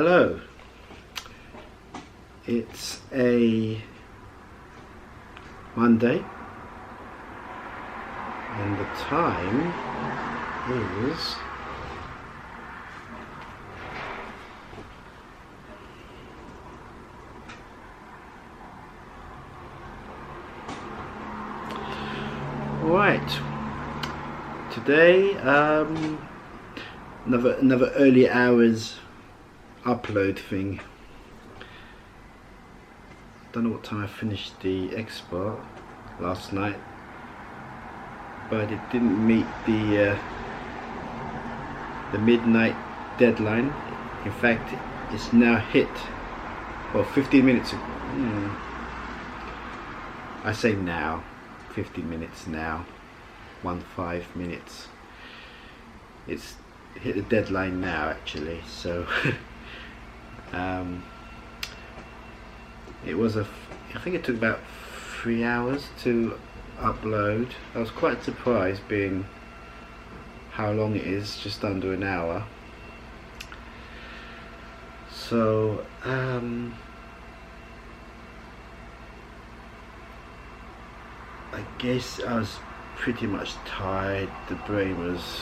Hello, it's a Monday and the time is right. Today another early hours upload thing. Don't know what time I finished the export last night, but it didn't meet the midnight deadline. In fact, it's now hit, well, 15 minutes ago. I say now, 15 minutes now, 15 minutes. It's hit the deadline now actually, so it was I think it took about 3 hours to upload. I was quite surprised being how long it is, just under an hour. So I guess I was pretty much tired. The brain was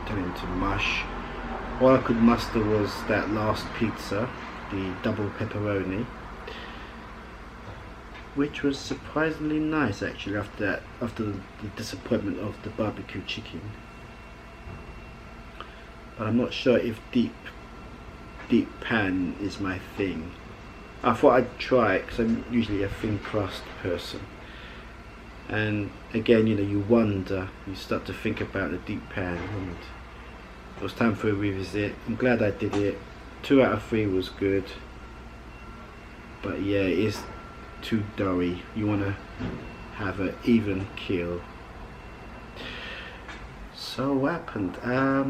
turning to mush. All I could muster was that last pizza, the double pepperoni, which was surprisingly nice actually after the disappointment of the barbecue chicken. But I'm not sure if deep pan is my thing. I thought I'd try it because I'm usually a thin crust person. And again, you know, you wonder, you start to think about the deep pan, and it was time for a revisit. I'm glad I did it. 2 out of 3 was good, but yeah, it is too doughy. You want to have an even keel. So what happened? I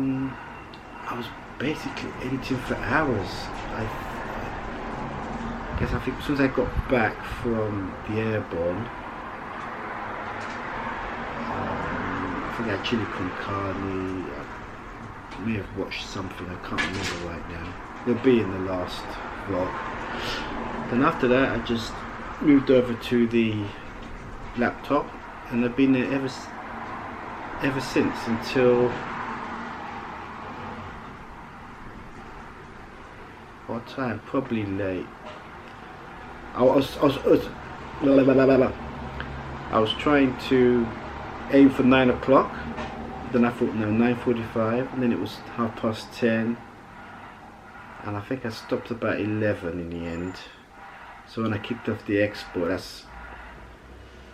was basically editing for hours. I think as soon as I got back from the airborne, I think I had chili con carne. I may have watched something, I can't remember right now. It'll be in the last vlog. Then after that I just moved over to the laptop, and I've been there ever since, until what time? Probably late. I was trying to aim for 9 o'clock. Then I thought no, 9:45, and then it was 10:30, and I think I stopped about 11 in the end. So when I kicked off the export,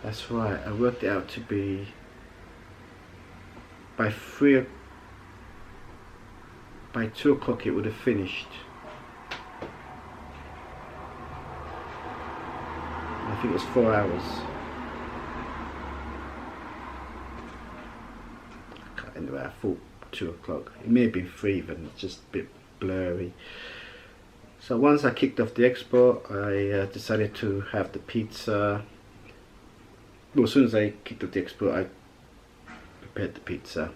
that's right, I worked it out to be by 2 o'clock it would have finished. I think it was 4 hours. Anyway, I thought 2 o'clock. It may have been 3, but it's just a bit blurry. So once I kicked off the export, I decided to have the pizza. Well, as soon as I kicked off the export, I prepared the pizza.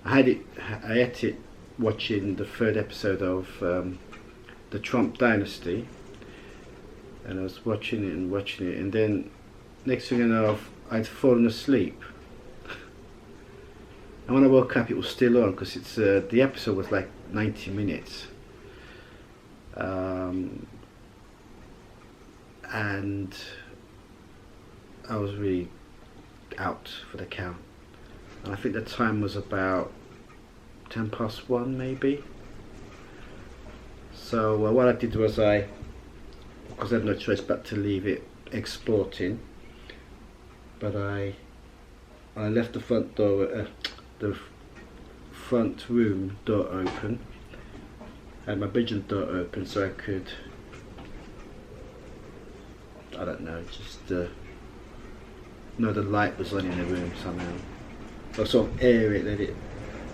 I ate it watching the 3rd episode of the Trump Dynasty, and I was watching it, and then next thing I know, I'd fallen asleep. And when I woke up, it was still on, because it's the episode was like 90 minutes. And I was really out for the count, and I think the time was about 1:10 maybe. So what I did was, because I had no choice but to leave it exporting, but I left the front door, the front room door open, and my bedroom door open, so I could, I don't know, just know the light was on in the room somehow, or sort of air it, let it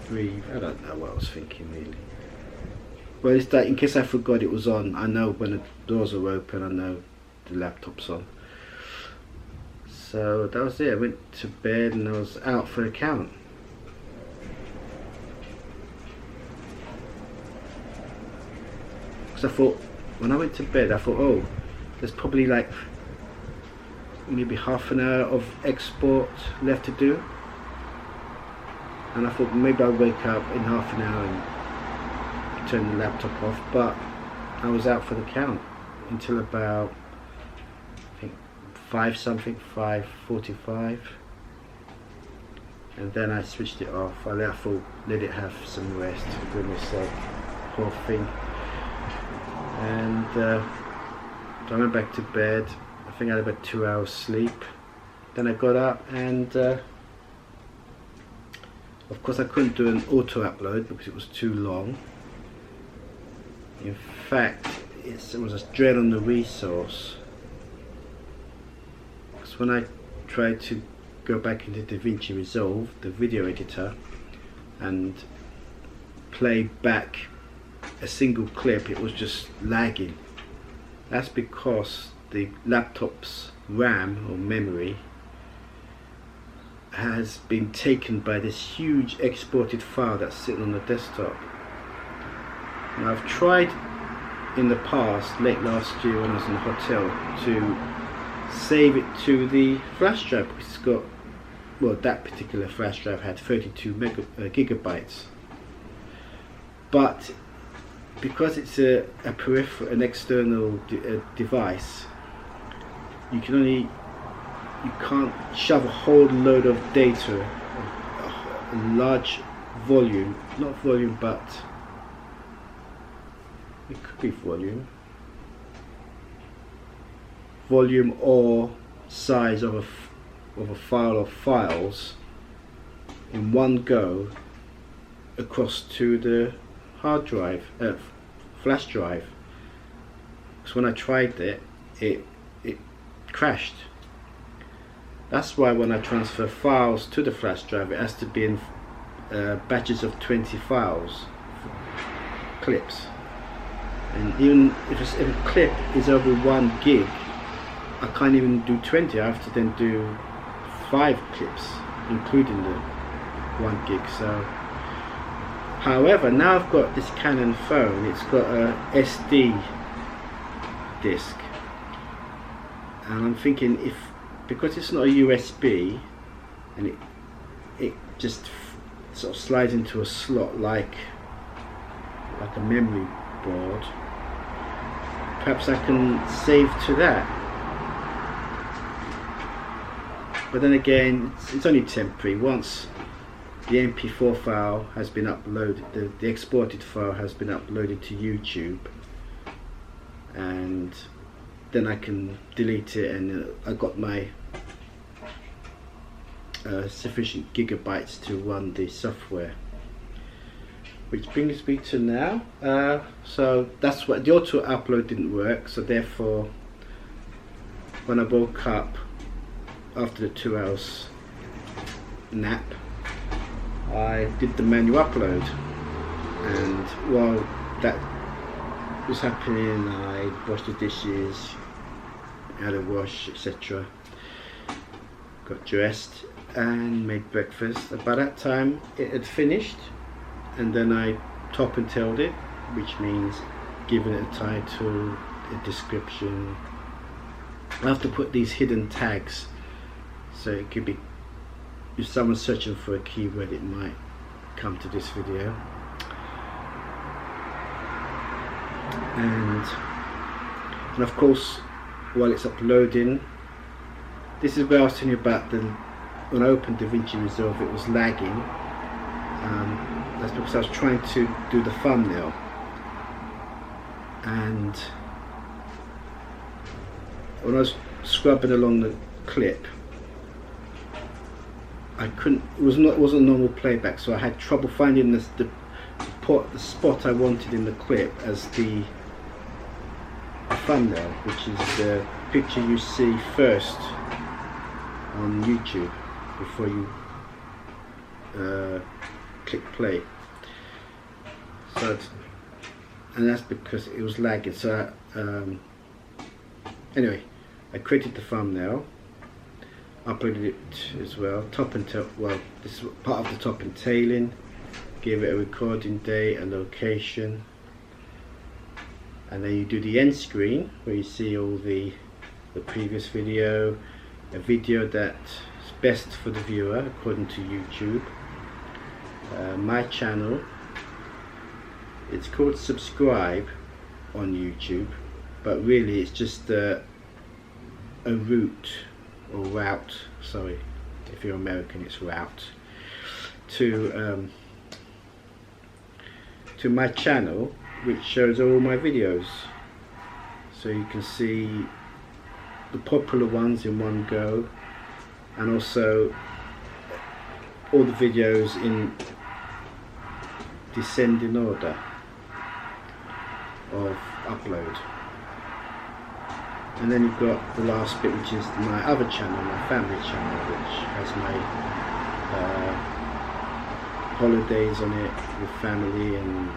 breathe. I don't know what I was thinking really. Well, it's that in case I forgot it was on, I know when the doors are open, I know the laptop's on. So that was it. I went to bed and I was out for the count. because I thought, when I went to bed, I thought, oh, there's probably like maybe half an hour of export left to do, and I thought maybe I'll wake up in half an hour and turn the laptop off, but I was out for the count until about, I think, 5:45, and then I switched it off. I thought, let it have some rest, for goodness sake, poor thing. And so I went back to bed. I think I had about 2 hours sleep. Then I got up, and of course I couldn't do an auto upload because it was too long. In fact, it was a drain on the resource. Because when I tried to go back into DaVinci Resolve, the video editor, and play back a single clip, it was just lagging. That's because the laptop's RAM or memory has been taken by this huge exported file that's sitting on the desktop. Now, I've tried in the past, late last year when I was in the hotel, to save it to the flash drive, because it's got, well, that particular flash drive had 32 gigabytes, but because it's a peripheral, an external device, you can't shove a whole load of data, a large volume, not volume, but it could be volume or size of a file of files in one go across to the hard drive, flash drive. So when I tried it crashed. That's why when I transfer files to the flash drive, it has to be in batches of 20 files, clips. And even if a clip is over 1 gig, I can't even do 20. I have to then do 5 clips, including the 1 gig. So, however, now I've got this Canon phone. It's got a SD disc, and I'm thinking, because it's not a USB, and it just sort of slides into a slot like a memory board, perhaps I can save to that. But then again, it's only temporary. Once the MP4 file has been uploaded, the exported file has been uploaded to YouTube, and then I can delete it, and I got my sufficient gigabytes to run the software. Which brings me to now. So that's what the auto upload didn't work. So therefore, when I woke up after the 2 hours nap, I did the manual upload, and while that was happening, I washed the dishes, had a wash, etc. Got dressed and made breakfast. By that time it had finished, and then I top and tailed it, which means giving it a title, a description. I have to put these hidden tags, so it could be, if someone's searching for a keyword, it might come to this video. And of course, while it's uploading, this is where I was telling you about when I opened DaVinci Resolve, it was lagging. That's because I was trying to do the thumbnail, and when I was scrubbing along the clip, I couldn't. It wasn't normal playback, so I had trouble finding the spot I wanted in the clip as the thumbnail, which is the picture you see first on YouTube before you click play. So, and that's because it was lagging. So anyway, I created the thumbnail, uploaded it as well, top and tail. Well, this is part of the top and tailing. Gave it a recording date, a location, and then you do the end screen where you see all the previous video, a video that's best for the viewer according to YouTube. My channel, it's called subscribe on YouTube, but really it's just a route, sorry, if you're American it's route, to my channel, which shows all my videos, so you can see the popular ones in one go, and also all the videos in descending order of upload. And then you've got the last bit, which is my other channel, my family channel, which has my holidays on it with family, and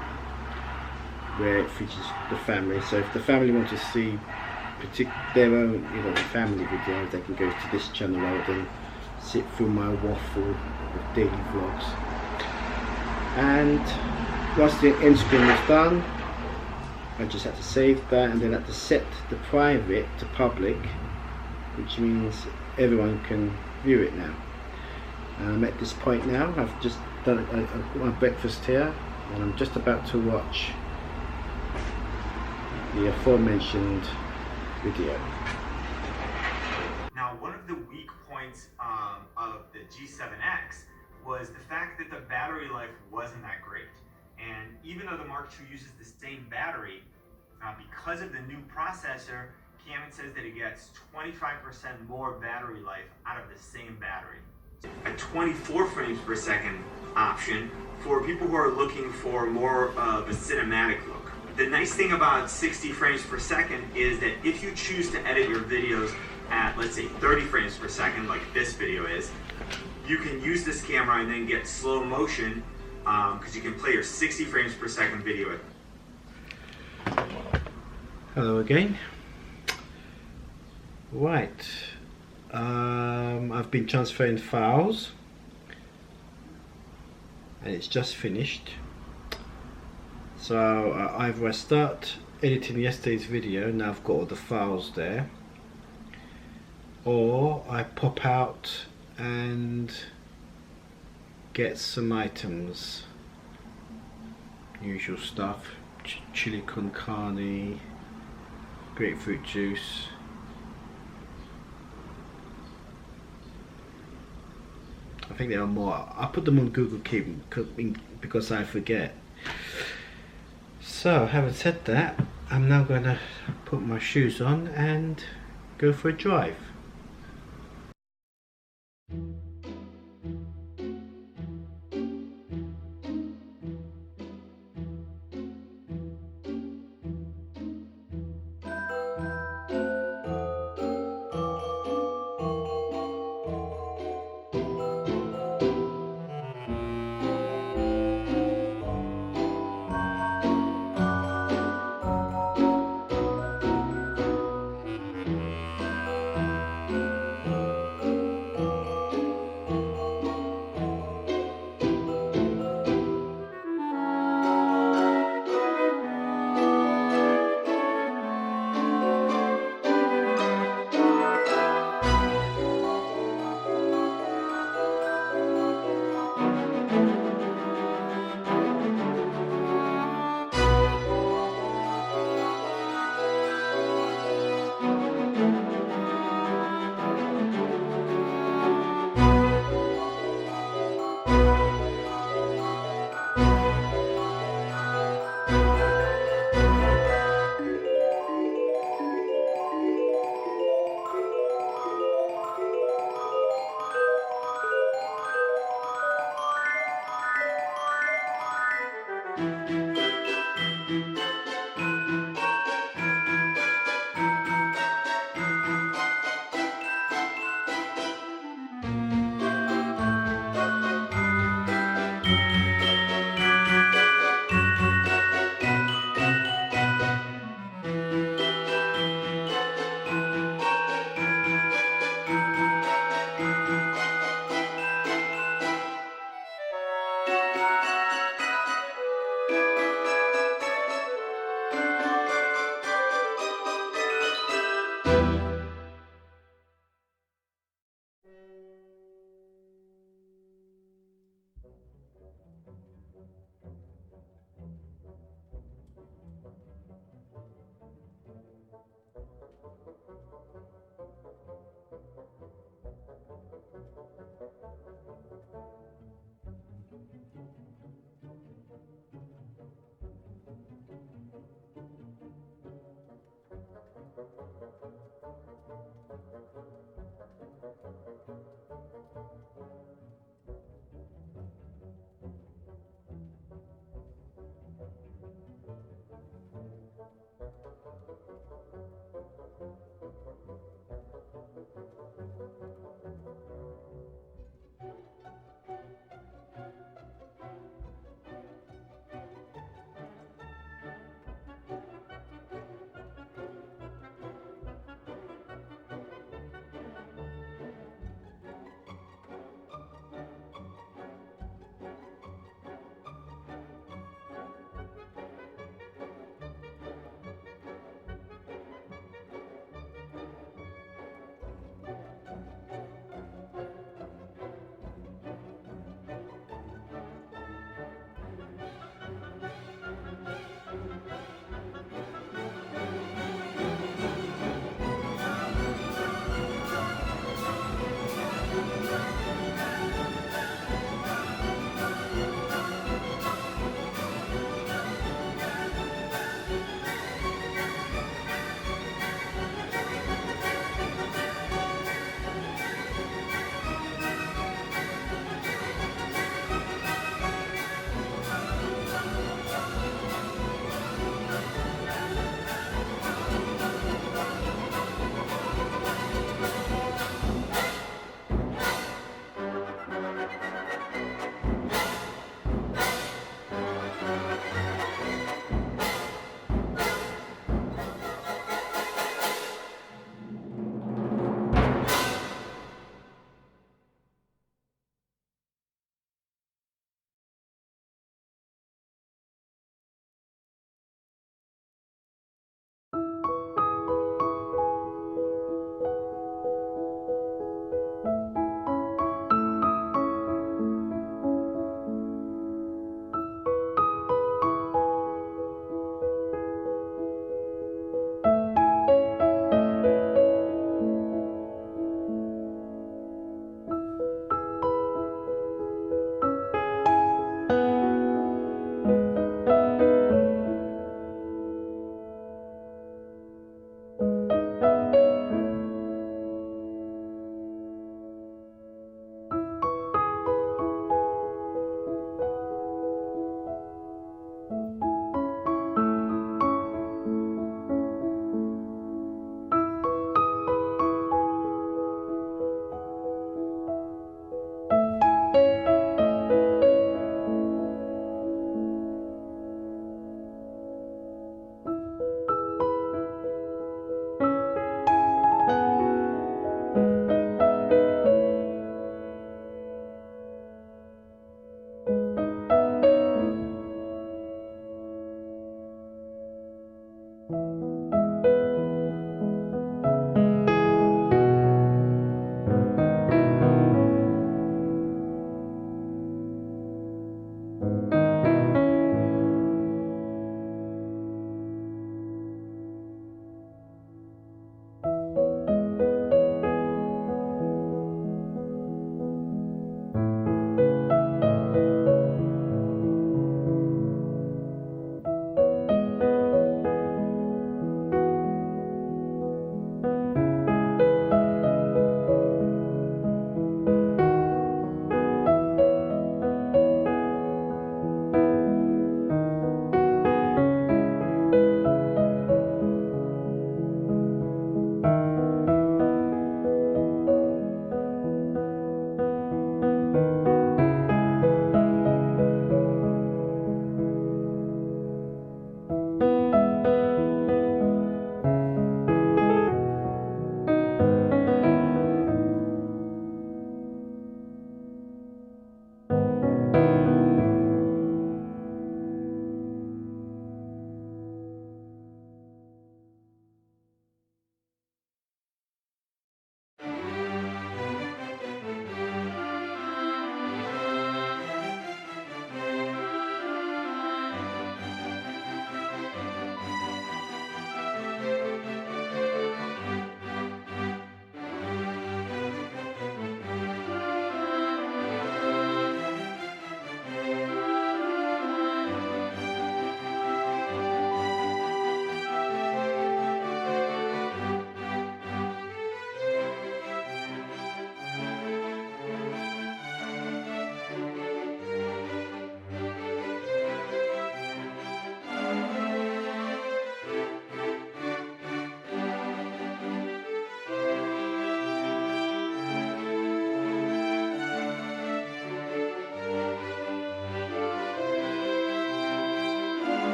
where it features the family. So if the family want to see their own, family videos, they can go to this channel rather than sit through my waffle of daily vlogs. And once the end screen was done, I just had to save that, and then I had to set the private to public, which means everyone can view it now. And I'm at this point now. I've just done I've got my breakfast here, and I'm just about to watch the aforementioned video. Now, one of the weak points of the G7X was the fact that the battery life wasn't that great. And even though the Mark II uses the same battery, because of the new processor, Canon says that it gets 25% more battery life out of the same battery. A 24 frames per second option for people who are looking for more of a cinematic look. The nice thing about 60 frames per second is that if you choose to edit your videos at, let's say, 30 frames per second, like this video is, you can use this camera and then get slow motion, because you can play your 60 frames per second video. Hello again. Right, I've been transferring files, and it's just finished. So either I start editing yesterday's video, now I've got all the files there, or I pop out and get some items, usual stuff, chili con carne, grapefruit juice, I think there are more. I put them on Google Keep because I forget. So having said that, I'm now going to put my shoes on and go for a drive.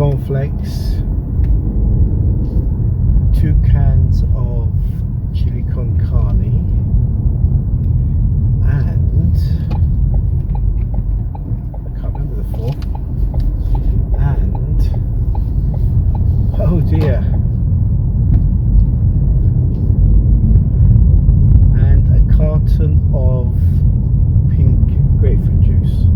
cornflakes, 2 cans of chili con carne, and I can't remember the 4th, and oh dear, and a carton of pink grapefruit juice.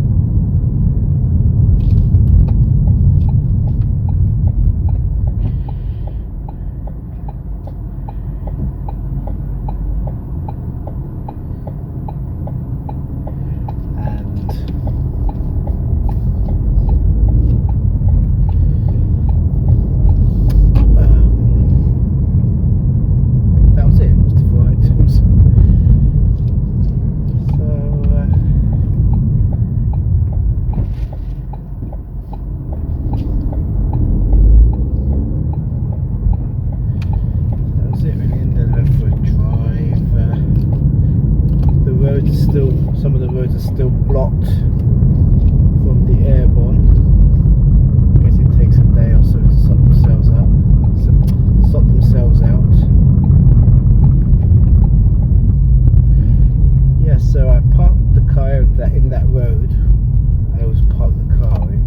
Some of the roads are still blocked from the airborne. I guess it takes a day or so to sort themselves out. Yeah, so I parked the car in that road. I always park the car in.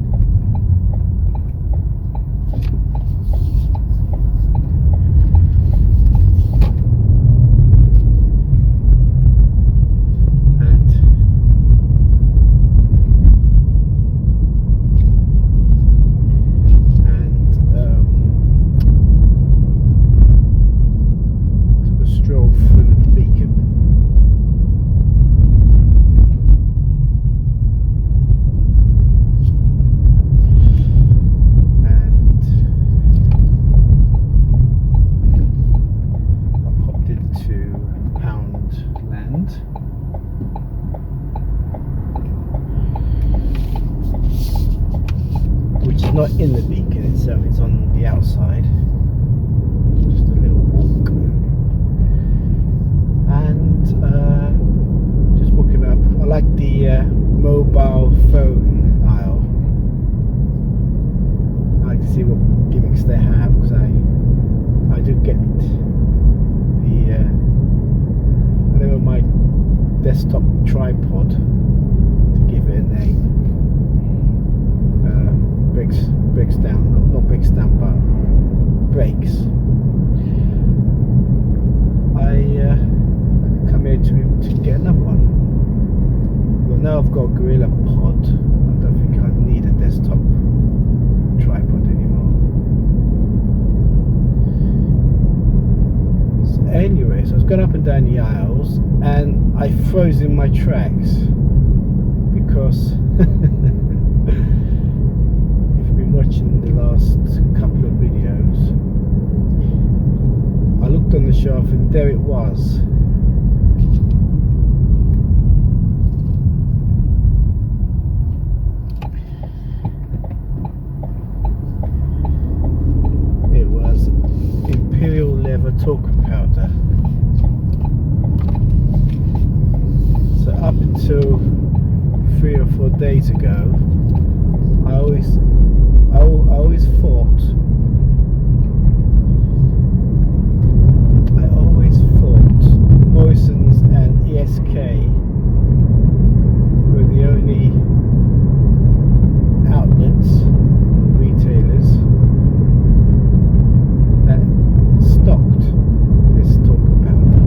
Not in the beacon itself, it's on the outside. Just a little walk. And just walking up. I like the mobile phone aisle. I like to see what gimmicks they have, because I do get the whenever my desktop tripod, to give it a name, breaks down, not breaks down, but breaks. I come here to get another one. Well, now I've got a Gorilla Pod. I don't think I need a desktop tripod anymore. So anyway, so I was going up and down the aisles, and I froze in my tracks because watching the last couple of videos, I looked on the shelf and there it was. It was Imperial Leather Talcum powder. So up until 3 or 4 days ago, I always thought Morrison's and ESK were the only outlets, retailers, that stocked this talcum powder.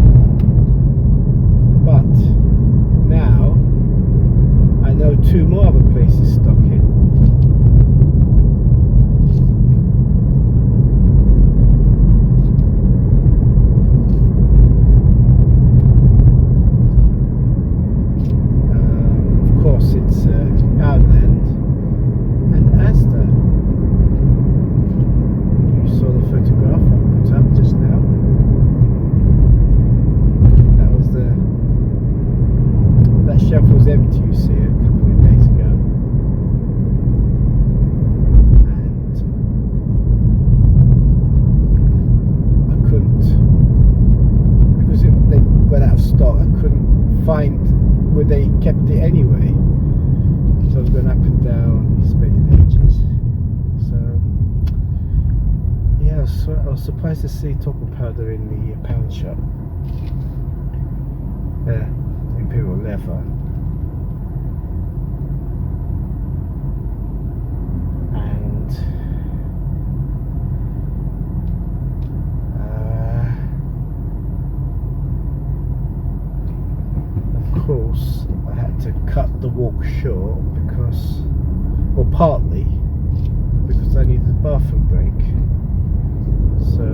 But now I know 2 more other places stock it. They kept it anyway, so I was going up and down, spending ages. So was surprised to see talcum powder in the Powershot. Imperial Leather. And of course I had to cut the walk short because, well, partly because I needed a bathroom break. So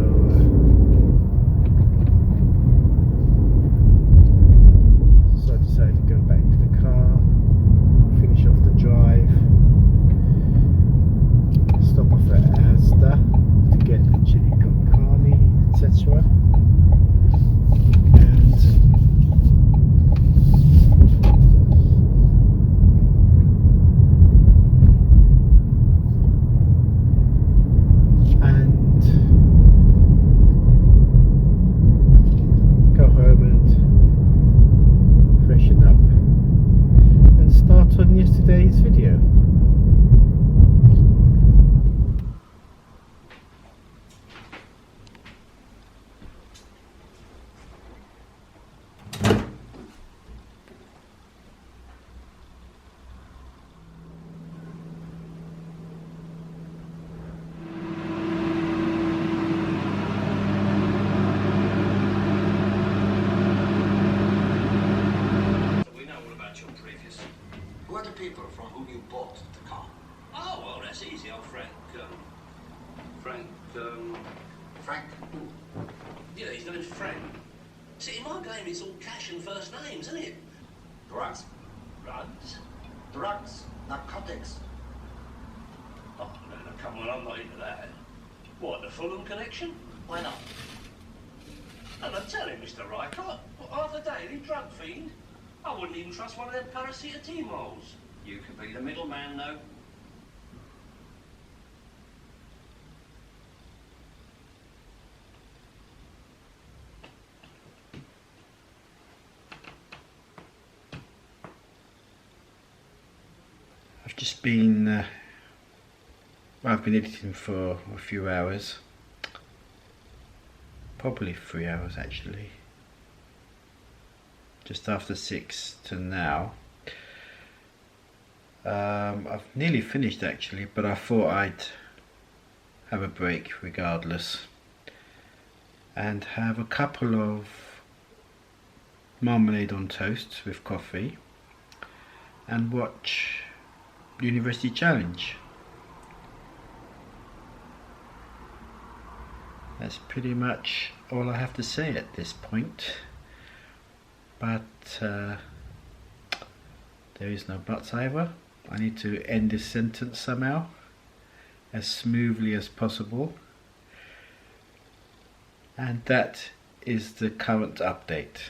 I decided to go back to the car, finish off the drive, stop off at Asda to get the chili con carne, etc. And go home and freshen up and start on yesterday's video. Who are the people from whom you bought the car? Oh, well, that's easy. I'm Frank. Frank who? Yeah, his name's Frank. See, in my game, it's all cash and first names, isn't it? Drugs. Drugs? Drugs. Narcotics. Oh, no, come on, I'm not into that. What, the Fulham connection? Why not? And I'm telling Mr. Rycott, half a daily drug fiend. I wouldn't even trust one of them paracetamols. You could be the middleman, though. I've just been, well, I've been editing for a few hours, probably 3 hours actually, just after 6 to now. I've nearly finished actually, but I thought I'd have a break regardless and have a couple of marmalade on toast with coffee and watch University Challenge. That's pretty much all I have to say at this point, but there is no buts either. I need to end this sentence somehow as smoothly as possible, and that is the current update.